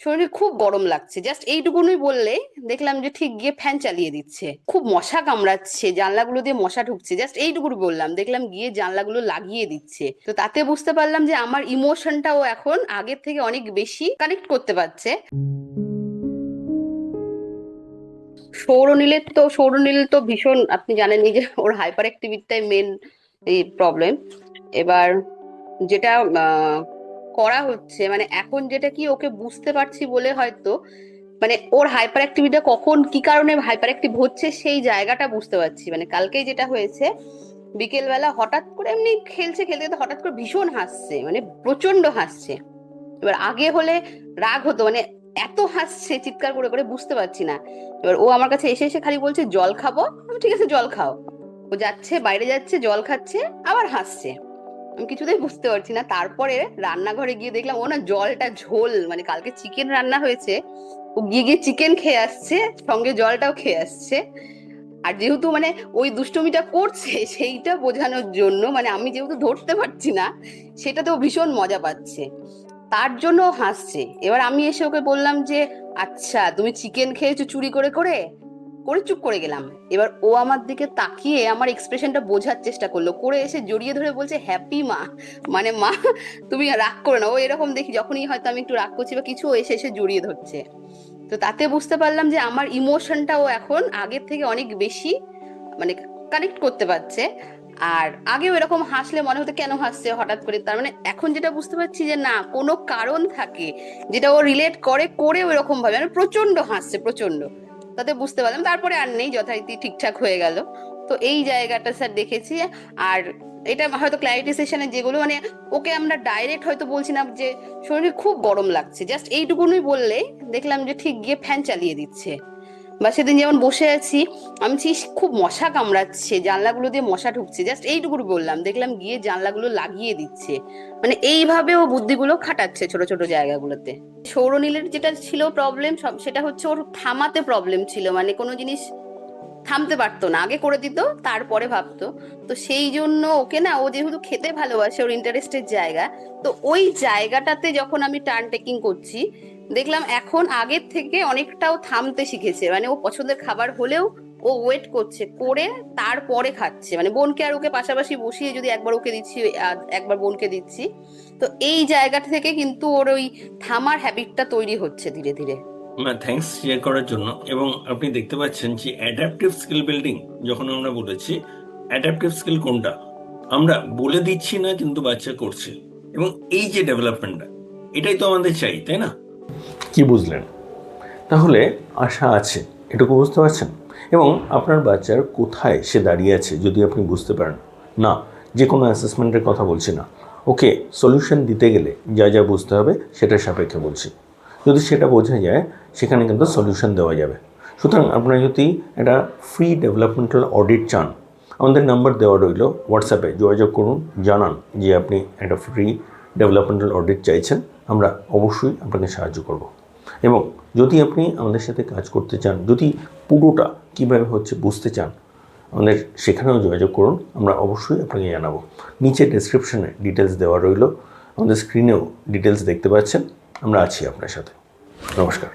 শরীরে খুব গরম লাগছে, জাস্ট এইটুকুনই বললেই দেখলাম যে ঠিক গিয়ে ফ্যান চালিয়ে দিচ্ছে। খুব মশা কামড়াচ্ছে, জানলাগুলো দিয়ে মশা ঢুকছে, জাস্ট এইটুকু বললাম দেখলাম গিয়ে জানলাগুলো লাগিয়ে দিচ্ছে। তো তাতে বুঝতে পারলাম যে আমার ইমোশনটাও এখন আগের থেকে অনেক বেশি কানেক্ট করতে পারছে। সৌরনীল তো ভীষণ, আপনি জানেনই যে ওর হাইপার অ্যাক্টিভিটিটাই মেন এই প্রবলেম। এবার যেটা করা হচ্ছে, মানে এখন যেটা কি ওকে বুঝতে পারছি বলে হয়তো, মানে ওর হাইপার অ্যাক্টিভিটিটা কখন কি কারণে হাইপার অ্যাক্টিভ হচ্ছে সেই জায়গাটা বুঝতে পারছি। মানে কালকেই যেটা হয়েছে, বিকেল বেলা হঠাৎ করে এমনি খেলছে, খেলতে খেলতে হঠাৎ করে ভীষণ হাসছে, মানে প্রচন্ড হাসছে। এবার আগে হলে রাগ হতো, মানে এত হাসছে চিৎকার করে করে বুঝতে পারছি না। এবার ও আমার কাছে এসে এসে খালি বলছে জল খাবো, আমি ঠিক আছে জল খাও। ও যাচ্ছে বাইরে যাচ্ছে জল খাচ্ছে, আবার হাসছে। আমি কিছুতেই বুঝতে পারছি না। তারপরে রান্নাঘরে গিয়ে দেখলাম ও না জলটা ঝোল, মানে কালকে চিকেন রান্না হয়েছে, ও গিয়ে গিয়ে চিকেন খেয়ে আসছে, সঙ্গে জলটাও খেয়ে আসছে। আর যেহেতু মানে ওই দুষ্টুমিটা করছে সেইটা বোঝানোর জন্য, মানে আমি যেহেতু ধরতে পারছি না, সেটাতেও ভীষণ মজা পাচ্ছে, তার জন্য ও হাসছে। এবার আমি এসে ওকে বললাম যে আচ্ছা তুমি চিকেন খেয়েছো চুরি করে করে, করে চুপ করে গেলাম। এবার ও আমার দিকে তাকিয়ে আমার এক্সপ্রেশনটা বোঝার চেষ্টা করলো, করে এসে জড়িয়ে ধরে বলছে হ্যাপি মা, মানে মা তুমি রাগ করো না। ও এরকম দেখি যখনই হয়তো আমি একটু রাগ করছি বা কিছু, ও এসে এসে জড়িয়ে ধরছে। তো তাতে বুঝতে পারলাম যে আমার ইমোশনটা ও এখন আগের থেকে অনেক বেশি মানে কানেক্ট করতে পারছে। আর আগেও এরকম হাসলে মনে হতো কেন হাসছে হঠাৎ করে, তার মানে এখন যেটা বুঝতে পারছি যে না, কোনো কারণ থাকে যেটা ও রিলেট করে করে ওইরকম ভাবে, মানে প্রচন্ড হাসছে প্রচন্ড। তাতে বুঝতে পারলাম, তারপরে আর নেই, যথারীতি ঠিকঠাক হয়ে গেল। তো এই জায়গাটা স্যার দেখেছি। আর এটা হয়তো ক্ল্যারিটি সেশনে যেগুলো মানে ওকে আমরা ডাইরেক্ট হয়তো বলছি না যে শরীরে খুব গরম লাগছে, জাস্ট এইটুকুনই বললেই দেখলাম যে ঠিক গিয়ে ফ্যান চালিয়ে দিচ্ছে। বা সেদিন যেমন বসে আছি, আমি খুব মশা কামড়াচ্ছে, জানলাগুলো দিয়ে মশা ঢুকছে, জাস্ট এইটুকু বললাম দেখলাম গিয়ে জানলাগুলো লাগিয়ে দিচ্ছে। মানে এইভাবে ও বুদ্ধিগুলো খাটাচ্ছে ছোট ছোট জায়গাগুলোতে। সৌরনীলের যেটা ছিল প্রবলেম, সেটা হচ্ছে ওর থামাতে প্রবলেম ছিল, মানে কোনো জিনিস থামতে পারতো না, আগে করে দিত তারপরে ভাবতো। তো সেই জন্য ওকে না, ও যেহেতু খেতে ভালোবাসে, ওর ইন্টারেস্টের জায়গা, তো ওই জায়গাটাতে যখন আমি টার্ন টেকিং করছি, দেখলাম এখন আগের থেকে অনেকটাও থামতে শিখেছে। মানে ও পছন্দের খাবার হলেও ও ওয়েট করছে, করে তারপরে খাচ্ছে। মানে বোনকে আর ওকে পাশাপাশি বসিয়ে যদি একবার ওকে দিচ্ছি একবার বোনকে দিচ্ছি, তো এই জায়গাটা থেকে কিন্তু ওর ওই থামার হ্যাবিটটা তৈরি হচ্ছে ধীরে ধীরে। থ্যাঙ্কস শেয়ার করার জন্য। এবং আপনি দেখতে পাচ্ছেন যে অ্যাডাপটিভ স্কিল বিল্ডিং, যখন আমরা বলেছি অ্যাডাপটিভ স্কিল কোনটা, আমরা বলে দিচ্ছি না কিন্তু বাচ্চা করছে। এবং এই যে ডেভেলপমেন্টটা, এটাই তো আমাদের চাই, তাই না? কি বুঝলেন? তাহলে আশা আছে, এটুকু বুঝতে পারছেন? এবং আপনার বাচ্চার কোথায় সে দাঁড়িয়ে আছে যদি আপনি বুঝতে পারেন, না যে কোনো অ্যাসেসমেন্টের কথা বলছি না, ওকে সলিউশন দিতে গেলে যা যা বুঝতে হবে সেটার সাপেক্ষে বলছি। যদি সেটা বোঝা যায়, সেখানে কিন্তু সলিউশন দেওয়া যাবে। সুতরাং আপনারা যদি একটা ফ্রি ডেভেলপমেন্টাল অডিট চান, আমাদের নাম্বার দেওয়া রইল, হোয়াটসঅ্যাপে যোগাযোগ করুন, জানান যে আপনি একটা ফ্রি ডেভেলপমেন্টাল অডিট চাইছেন, আমরা অবশ্যই আপনাকে সাহায্য করব। এবং যদি আপনি আমাদের সাথে কাজ করতে চান, যদি পুরোটা কীভাবে হচ্ছে বুঝতে চান, আমাদের সেখানেও যোগাযোগ করুন, আমরা অবশ্যই আপনাকে জানাবো। নিচে ডেসক্রিপশনে ডিটেলস দেওয়া রইল, আমাদের স্ক্রিনেও ডিটেলস দেখতে পাচ্ছেন। আমরা আছি আপনার সাথে। নমস্কার।